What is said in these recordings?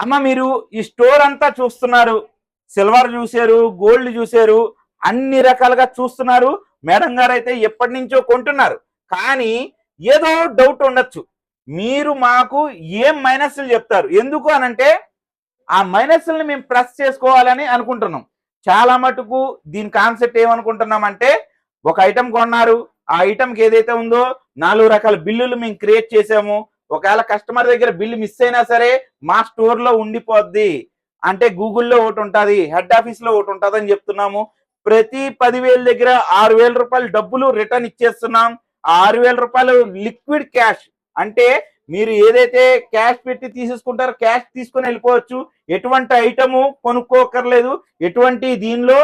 అమ్మ మీరు ఈ స్టోర్ అంతా చూస్తున్నారు, సిల్వర్ చూసారు, గోల్డ్ చూసారు, అన్ని రకాలుగా చూస్తున్నారు. మేడం గారు అయితే ఎప్పటి నుంచో కొంటున్నారు. కానీ ఏదో డౌట్ ఉండొచ్చు, మీరు మాకు ఏం మైనస్లు చెప్తారు? ఎందుకు అనంటే ఆ మైనస్ని మేము ప్లస్ చేసుకోవాలని అనుకుంటున్నాం. చాలా మటుకు దీని కాన్సెప్ట్ ఏమనుకుంటున్నామంటే, ఒక ఐటమ్ కొన్నారు, ఆ ఐటమ్కి ఏదైతే ఉందో 4 రకాల బిల్లులు మేము క్రియేట్ చేసాము. ఒకవేళ కస్టమర్ దగ్గర బిల్లు మిస్ అయినా సరే మా స్టోర్ లో ఉండిపోద్ది. అంటే గూగుల్లో ఒకటి ఉంటుంది, హెడ్ ఆఫీస్ లో ఒకటి ఉంటుంది అని చెప్తున్నాము. ప్రతి 10,000 దగ్గర 6,000 రూపాయలు డబ్బులు రిటర్న్ ఇచ్చేస్తున్నాం. ఆ 6,000 రూపాయలు లిక్విడ్ క్యాష్. అంటే మీరు ఏదైతే క్యాష్ పెట్టి తీసేసుకుంటారో క్యాష్ తీసుకొని వెళ్ళిపోవచ్చు. ఎటువంటి ఐటము కొనుక్కోకర్లేదు, ఎటువంటి దీనిలో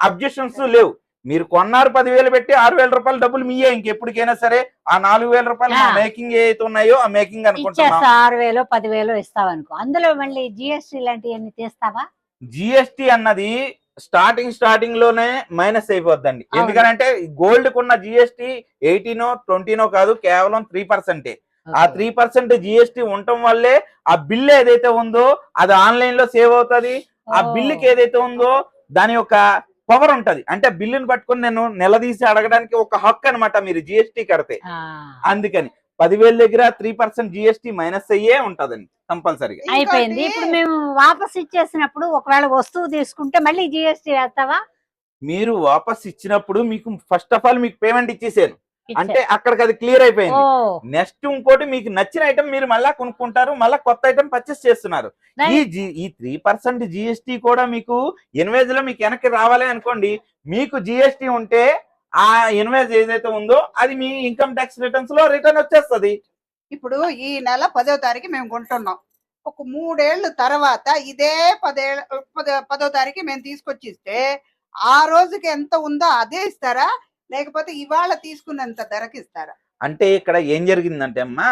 అబ్జెక్షన్స్ లేవు. మీరు కొన్నారు 10,000 పెట్టి 6,000 రూపాయలు డబ్బులు మీయే. ఇంకెప్పటికైనా సరే ఆ 4,000 రూపాయలు మేకింగ్ ఏదైతే ఉన్నాయో ఆ మేకింగ్ అనుకుంటున్నాం. 6,000 10,000 ఇస్తావనుకో, అందులో మళ్ళీ జిఎస్టీ లాంటివన్నీ తీస్తావా? జిఎస్టీ అన్నది స్టార్టింగ్ లోనే మైనస్ అయిపోద్దండి. ఎందుకంటే గోల్డ్ కున్న జిఎస్టీ 18 20 కాదు, కేవలం 3%. ఆ 3% జిఎస్టీ ఉండటం వల్లే ఆ బిల్ ఏదైతే ఉందో అది ఆన్లైన్ లో సేవ్ అవుతుంది. ఆ బిల్లుకి ఏదైతే ఉందో దాని యొక్క పవర్ ఉంటది. అంటే బిల్లుని పట్టుకుని నేను నిలదీసి అడగడానికి ఒక హక్కు అనమాట మీరు జిఎస్టీ కడితే. అందుకని 10,000 దగ్గర 3% జిఎస్టీ మైనస్ అయ్యే ఉంటదండి కంపల్సరీగా. అయిపోయింది. ఇప్పుడు మేము వాపస్ ఇచ్చేసినప్పుడు ఒకవేళ వస్తువు తీసుకుంటే మళ్ళీ జిఎస్టీ వేస్తావా? మీరు వాపస్ ఇచ్చినప్పుడు మీకు ఫస్ట్ ఆఫ్ ఆల్ మీకు పేమెంట్ ఇచ్చేసాను అంటే అక్కడికి అది క్లియర్ అయిపోయింది. నెక్స్ట్ ఇంకోటి మీకు నచ్చిన ఐటమ్ మీరు మళ్ళా కొనుక్కుంటారు, మళ్ళీ కొత్త ఐటమ్ పర్చేస్ చేస్తున్నారు. ఈ 3% జిఎస్టీ కూడా మీకు ఇన్వేజ్ లో మీకు వెనక్కి రావాలి అనుకోండి. మీకు జిఎస్టీ ఉంటే ఆ ఇన్వేజ్ ఏదైతే ఉందో అది మీ ఇన్కమ్ ట్యాక్స్ రిటర్న్స్ లో రిటర్న్ వచ్చేస్తుంది. ఇప్పుడు ఈ నెల 10వ తారీఖు మేము కొంటున్నాం. ఒక 3 ఏళ్ళ తర్వాత ఇదే 10వ తారీఖు మేము తీసుకొచ్చి ఇస్తే ఆ రోజుకి ఎంత ఉందో అదే ఇస్తారా, లేకపోతే ఇవాళ తీసుకున్నంత ధరకి ఇస్తారా? అంటే ఇక్కడ ఏం జరిగిందంటే అమ్మా,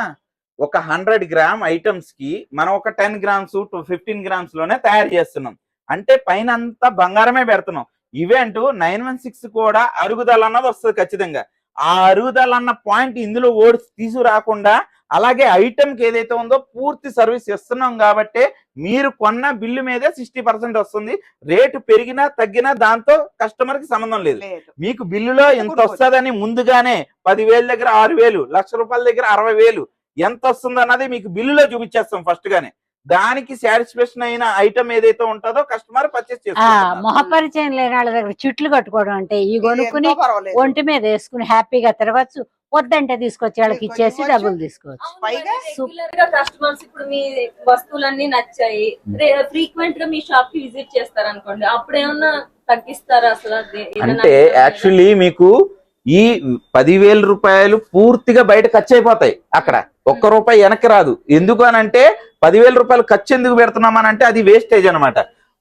ఒక 100 గ్రామ్ ఐటమ్స్ కి మనం ఒక 10 గ్రామ్స్ టు 15 గ్రామ్స్ లోనే తయారు చేస్తున్నాం. అంటే పైన అంతా బంగారమే పెడుతున్నాం. ఈవెంట్ 916 కూడా అరుగుదల అన్నది వస్తుంది ఖచ్చితంగా. ఆ అరుగుదల అన్న పాయింట్ ఇందులో ఓడి తీసుకురాకుండా అలాగే ఐటమ్కి ఏదైతే ఉందో పూర్తి సర్వీస్ ఇస్తున్నాం కాబట్టి మీరు కొన్న బిల్లు మీదే 60% వస్తుంది. రేటు పెరిగినా తగ్గినా దాంతో కస్టమర్ కి సంబంధం లేదు. మీకు బిల్లులో ఎంత వస్తుందని ముందుగానే 10,000 దగ్గర 6,000, ₹1,00,000 దగ్గర 60,000 ఎంత వస్తుంది అన్నది మీకు బిల్లులో చూపించేస్తాం ఫస్ట్ గానే. దానికి సాటిస్ఫాక్షన్ అయిన ఐటమ్ ఏదైతే ఉంటుందో కస్టమర్ పర్చేస్ చేస్తారు. మొహపరిచయం లేని వాళ్ళ దగ్గర చుట్లు కట్టుకోవడం అంటే ఈ కొనుక్కుని ఒంటి మీద వేసుకుని హ్యాపీగా తిరగచ్చు, వద్దంటే తీసుకొచ్చి వాళ్ళకి ఇచ్చేసి డబ్బులు తీసుకోవచ్చు. కస్టమర్స్ ఇప్పుడు మీ వస్తువులన్నీ నచ్చాయి, ఫ్రీక్వెంట్ గా మీ షాప్ కి విజిట్ చేస్తారు అనుకోండి, అప్పుడు ఏమన్నా తగ్గిస్తారా అసలు? అంటే యాక్చువల్లీ మీకు ఈ 10,000 రూపాయలు పూర్తిగా బయట ఖర్చు అయిపోతాయి. అక్కడ ₹1 వెనక్కి రాదు. ఎందుకు అనంటే 10,000 రూపాయలు ఖర్చు ఎందుకు పెడుతున్నామనంటే అది వేస్టేజ్ అనమాట.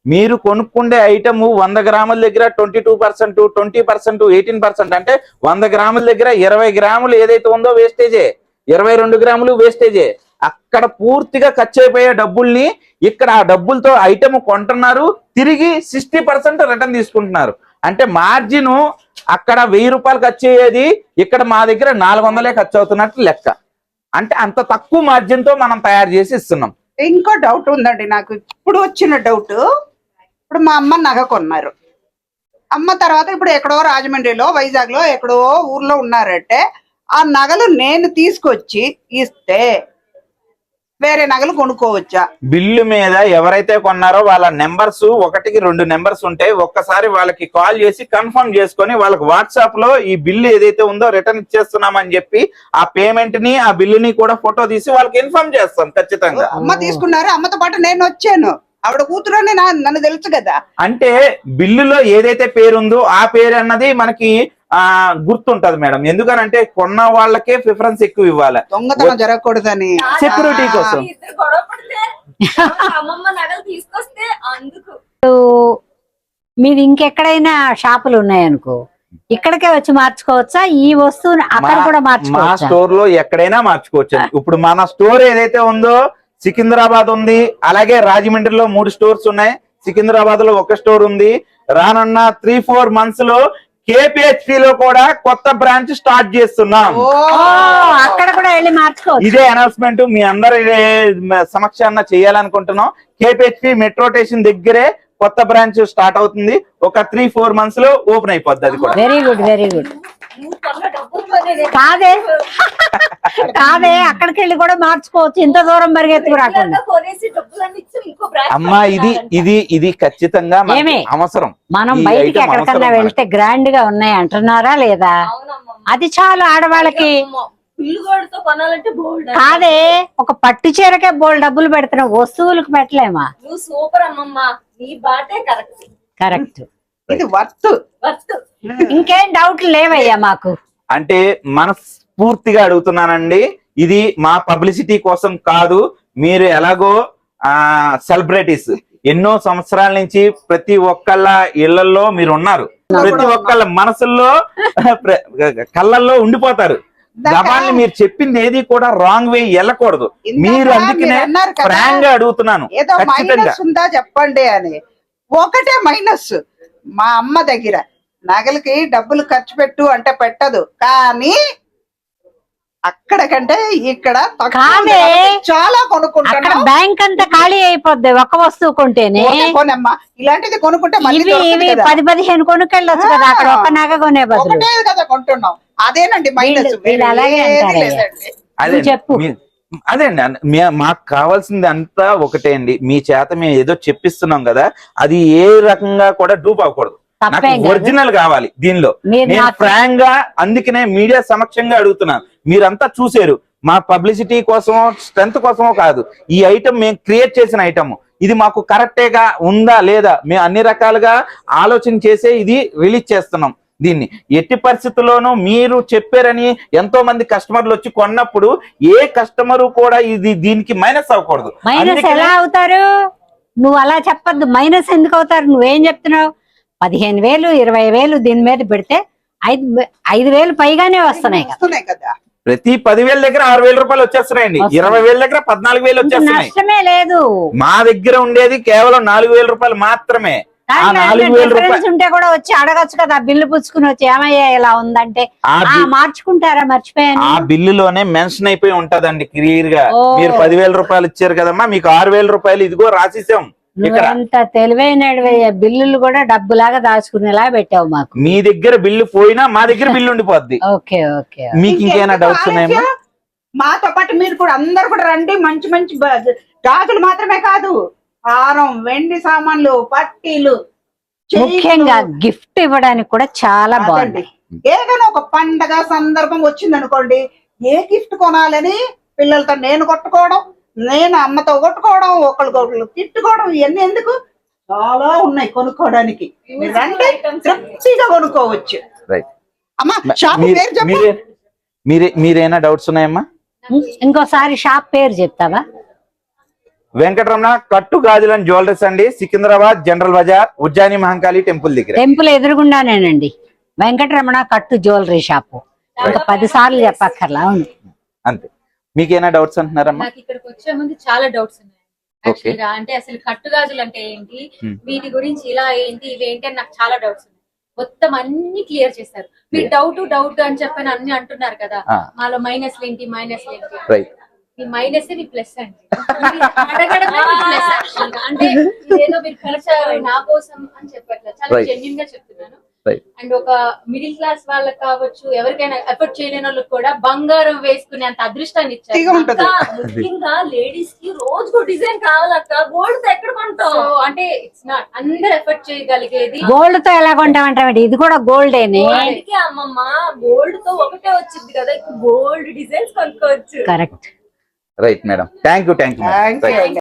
మీరు కొనుక్కుండే ఐటమ్ 100 గ్రాముల దగ్గర 22%, 20%, 18%. అంటే 100 గ్రాముల దగ్గర 20 గ్రాములు ఏదైతే ఉందో వేస్టేజే, 22 గ్రాములు వేస్టేజే. అక్కడ పూర్తిగా ఖర్చు అయిపోయే డబ్బుల్ని ఇక్కడ ఆ డబ్బులతో ఐటమ్ కొంటున్నారు, తిరిగి 60% రిటర్న్ తీసుకుంటున్నారు. అంటే మార్జిన్ అక్కడ 1,000 రూపాయలు ఖర్చు అయ్యేది ఇక్కడ మా దగ్గర 400 ఖర్చు అవుతున్నట్టు లెక్క. అంటే అంత తక్కువ మార్జిన్ తో మనం తయారు చేసి ఇస్తున్నాం. ఇంకో డౌట్ ఉందండి నాకు, ఇప్పుడు వచ్చిన డౌట్. ఇప్పుడు మా అమ్మ నగ కొన్నారు, అమ్మ తర్వాత ఇప్పుడు ఎక్కడో రాజమండ్రిలో, వైజాగ్ లో ఎక్కడో ఊర్లో ఉన్నారంటే ఆ నగలు నేను తీసుకొచ్చి ఇస్తే వేరే నగలు కొనుక్కోవచ్చా? బిల్లు మీద ఎవరైతే కొన్నారో వాళ్ళ నెంబర్స్ 1కి 2 నెంబర్స్ ఉంటాయి. ఒక్కసారి వాళ్ళకి కాల్ చేసి కన్ఫర్మ్ చేసుకొని వాళ్ళకి వాట్సాప్ లో ఈ బిల్లు ఏదైతే ఉందో రిటర్న్ ఇచ్చేస్తున్నామని చెప్పి ఆ పేమెంట్ ని ఆ బిల్లుని కూడా ఫోటో తీసి వాళ్ళకి ఇన్ఫార్మ్ చేస్తాం ఖచ్చితంగా. అమ్మ తీసుకున్నారు, అమ్మతో పాటు నేను వచ్చాను, ఆవిడ కూతురని నన్ను తెలుసు కదా. అంటే బిల్లులో ఏదైతే పేరు ఉందో ఆ పేరు అన్నది మనకి గుర్తుంటది మేడం. ఎందుకనంటే కొన్న వాళ్ళకే ప్రిఫరెన్స్ ఎక్కువ ఇవ్వాలి, దొంగతనం జరగకూడదని, సెక్యూరిటీ కోసం. మీది ఇంకెక్కడైనా షాపులు ఉన్నాయనుకో, ఇక్కడికే వచ్చి మార్చుకోవచ్చా ఈ వస్తువుని? అక్కడ కూడా మార్చుకోవచ్చా? మా స్టోర్ లో ఎక్కడైనా మార్చుకోవచ్చు. ఇప్పుడు మన స్టోర్ ఏదైతే ఉందో సికింద్రాబాద్ ఉంది, అలాగే రాజమండ్రిలో 3 స్టోర్స్ ఉన్నాయి, సికింద్రాబాద్ లో 1 స్టోర్ ఉంది. రానున్న 3-4 మంత్స్ లో KPHP లో కూడా కొత్త బ్రాంచ్ స్టార్ట్ చేస్తున్నాం. ఓ అక్కడ కూడా వెళ్ళి మార్చుకోవచ్చు. ఇదే అనౌన్స్మెంట్ మీ అందరి సమక్షాన చేయాలనుకుంటున్నాం. KPHP మెట్రో స్టేషన్ దగ్గరే కొత్త బ్రాంచ్ స్టార్ట్ అవుతుంది. ఒక 3-4 months లో ఓపెన్ అయిపోద్ది. అది కూడా వెరీ గుడ్, వెరీ గుడ్. నువ్వు కొన్న డబ్బులు కాదే కాదే, అక్కడికి వెళ్ళి కూడా మార్చుకోవచ్చు, ఇంత దూరం పరిగెత్తుకు రాకుండా. కొనేసి డబ్బులన్నీ ఇచ్చి ఇంకో బ్రాంచ్ అమ్మా ఇది ఖచ్చితంగా మనకి ఏమే? అవసరం. మనం ఈ బయటికి item ఎక్కడికన్నా అవసరం వెళ్తే గ్రాండ్ గా ఉన్నాయి అంటున్నారా లేదా? అవునమ్మా. అది చాలు ఆడవాళ్ళకి. పిల్లుగోడుతో కొనాలంటే బోల్డ్. కాదే, ఒక పట్టు చీరకే బోల్ డబ్బులు పెడుతున్నావు, వస్తువులకు పెట్టలేమా? నువ్వు సూపర్ అమ్మమ్మ, నీ బాటే కరెక్ట్. కరెక్ట్. ఇది వర్త్. వర్త్. ఇంకేం డౌట్లు లేవయ్యా మాకు. అంటే మనస్ఫూర్తిగా అడుగుతున్నానండి. ఇది మా పబ్లిసిటీ కోసం కాదు. మీరు ఎలాగో సెలబ్రిటీస్ ఎన్నో సంవత్సరాల నుంచి ప్రతి ఒక్కళ్ళ ఇళ్లలో మీరు ఉన్నారు. ప్రతి ఒక్కళ్ళ మనసుల్లో కళ్ళల్లో ఉండిపోతారు. గబాల్ని మీరు చెప్పింది ఏది కూడా రాంగ్ వే వెళ్ళకూడదు. మీరు అందుకనే ఫ్రాంక్ గా అడుగుతున్నాను. ఏదో ఖచ్చితంగా మైనస్ ఉందా చెప్పండి అని. ఒకటే మైనస్, మా అమ్మ దగ్గర నగలకి డబ్బులు ఖర్చు పెట్టు అంటే పెట్టదు, కానీ అక్కడికంటే ఇక్కడ తక్కువ కాదే. చాలా అక్కడ కొనుక్కుంటాను. బ్యాంక్ అంతా ఖాళీ అయిపోద్ది ఒక వస్తువు కొంటేనే. కొనమ్మా, ఇలాంటిది కొనుక్కుంటే మళ్ళీ ఇవి దొరకదు కదా. 10-15 కొనుక్కెళ్ళొచ్చు కదా, అక్కడ ఒక నగ కొనే బదులు. ఒకటే కదా కొంటున్నాం. అదేనండి మైనస్. వీళ్ళు అలాగే అంటారయ్యా. అదే చెప్పు. అదే అండి, మాకు కావాల్సింది అంతా ఒకటే అండి. మీ చేత మేము ఏదో చెప్పిస్తున్నాం కదా, అది ఏ రకంగా కూడా డూప్ అవ్వకూడదు. నాకు తప్పేం కాదు. ఒరిజినల్ కావాలి దీనిలో. మీరు నేను నాకు- ఫ్రాంక్ గా అందుకనే మీడియా సమక్షంగా అడుగుతున్నాను. మీరంతా చూసారు, మా పబ్లిసిటీ కోసమో స్ట్రెంత్ కోసమో కాదు. ఈ ఐటమ్ మేము క్రియేట్ చేసిన ఐటమ్, ఇది మాకు కరెక్టేగా ఉందా లేదా మేము అన్ని రకాలుగా ఆలోచన చేసే ఇది రిలీజ్ చేస్తున్నాం. దీన్ని ఎట్టి పరిస్థితుల్లోనూ మీరు చెప్పారని ఎంతో మంది కస్టమర్లు వచ్చి కొన్నప్పుడు ఏ కస్టమరు కూడా ఇది దీనికి మైనస్ అవ్వకూడదు. మైనస్ అందుకనే ఎలా అవుతారు? నువ్వు అలా చెప్పద్దు. మైనస్ ఎందుకు అవుతారు? నువ్వేం చెప్తున్నావు? 15,000 20,000 దీని మీద పెడితే 5,000 పైగానే వస్తున్నాయి కదా. వస్తున్నాయి కదా. ప్రతి 10,000 దగ్గర 6,000 రూపాయలు వచ్చేస్తున్నాయండి. 20,000 దగ్గర 14,000 వచ్చేస్తున్నాయి. నష్టమే లేదు. మా దగ్గర ఉండేది కేవలం 4,000 రూపాయలు మాత్రమే. ఆ 4,000 రూపాయలు డిఫరెన్స్ ఉంటే కూడా వచ్చి అడగచ్చు కదా, బిల్లు పుచ్చుకుని వచ్చి ఏమయ్యా ఇలా ఉందంటే మార్చుకుంటారా? మర్చిపోయాను. ఆ బిల్లులోనే మెన్షన్ అయిపోయి ఉంటదండి క్లియర్ గా. ఓ. మీరు 10,000 రూపాయలు ఇచ్చారు కదమ్మా, మీకు 6,000 రూపాయలు ఇదిగో రాసిసాం ఇక్కడ. అంత తెలివైనడివయ్యా, బిల్లులు కూడా డబ్బులాగా దాచుకునేలా పెట్టావు మాకు. మీ దగ్గర బిల్లు పోయినా మా దగ్గర బిల్లు ఉండిపోద్ది. Okay okay. మీకు ఇంకేమైనా డౌట్స్ ఉన్నాయమ్మా? మాతో పాటు మీరు కూడా అందరు కూడా రండి. మంచి మంచి గాజులు మాత్రమే కాదు, హారం, వెండి సామాన్లు, పట్టీలు, ముఖ్యంగా గిఫ్ట్ ఇవ్వడానికి కూడా చాలా బాగుంది. ఏదైనా ఒక పండగ సందర్భం వచ్చింది అనుకోండి, ఏ గిఫ్ట్ కొనాలని పిల్లలతో నేను కొట్టుకోవడం, నేను అమ్మతో కొట్టుకోవడం, ఒకరికొకరు తిట్టుకోవడం, ఇవన్నీ ఎందుకు, చాలా ఉన్నాయి కొనుక్కోవడానికి. మీరు రండి, తృప్తిగా కొనుక్కోవచ్చు. రైట్. అమ్మా షాప్ పేరు చెప్పు. మీరేనా డౌట్స్ ఉన్నాయమ్మా? ఇంకోసారి షాప్ పేరు చెప్తావా? వెంకటరమణ కట్టు గాజులు అండ్ జ్యువెలరీస్ అండి, సికింద్రాబాద్ జనరల్ బజార్, ఉజ్జాని మహంకాళి టెంపుల్ దగ్గర. టెంపుల్ ఎదురుగుండానేనండి వెంకటరమణ కట్టు జ్యువెలరీ షాపు. ఒక 10 సార్లు చెప్పక్కర్లా. అవును అంతే. మీకేనా డౌట్స్ అంటున్నారమ్మా? నాకు ఇక్కడికి వచ్చే ముందు చాలా డౌట్స్ ఉన్నాయి యాక్చువల్ గా. అంటే అసలు కట్టుగాజులు అంటే ఏంటి, వీటి గురించి ఇలా ఏంటి, ఇవేంటి అని నాకు చాలా డౌట్స్ ఉన్నాయి. మొత్తం అన్ని క్లియర్ చేస్తారు. మీరు డౌట్ అని చెప్పని అన్ని అంటున్నారు కదా, మాలో మైనస్ ఏంటి మైనస్ ఏంటి. రైట్. మీ మైనస్ మీ ప్లస్ అండి. అడగడమే మీ ప్లస్ యాక్చువల్ గా. అంటే ఏదో మీరు ఖర్చు నా కోసం అని చెప్పట్లేదు, చాలా జెన్యున్ గా చెప్తున్నాను. అండ్ ఒక మిడిల్ క్లాస్ వాళ్ళకి కావచ్చు, ఎవరికైనా ఎఫర్ట్ చేయలేని వాళ్ళకి కూడా బంగారం వేసుకునే అంత అదృష్టాన్ని ఇచ్చారు. ముఖ్యంగా లేడీస్ కి రోజుకో డిజైన్ కావాలక్క. గోల్డ్ ఎక్కడ కొంటాం? సో అంటే ఇట్స్ నాట్ అందరు ఎఫర్ట్ చేయగలిగేది. గోల్డ్ తో ఎలా కొంటామంటే ఇది కూడా గోల్డేనే. అందుకే అమ్మమ్మ గోల్డ్ తో ఒకటే వచ్చింది కదా, ఇప్పుడు గోల్డ్ డిజైన్స్ కొనుక్కోవచ్చు. Correct. Right madam, thank you.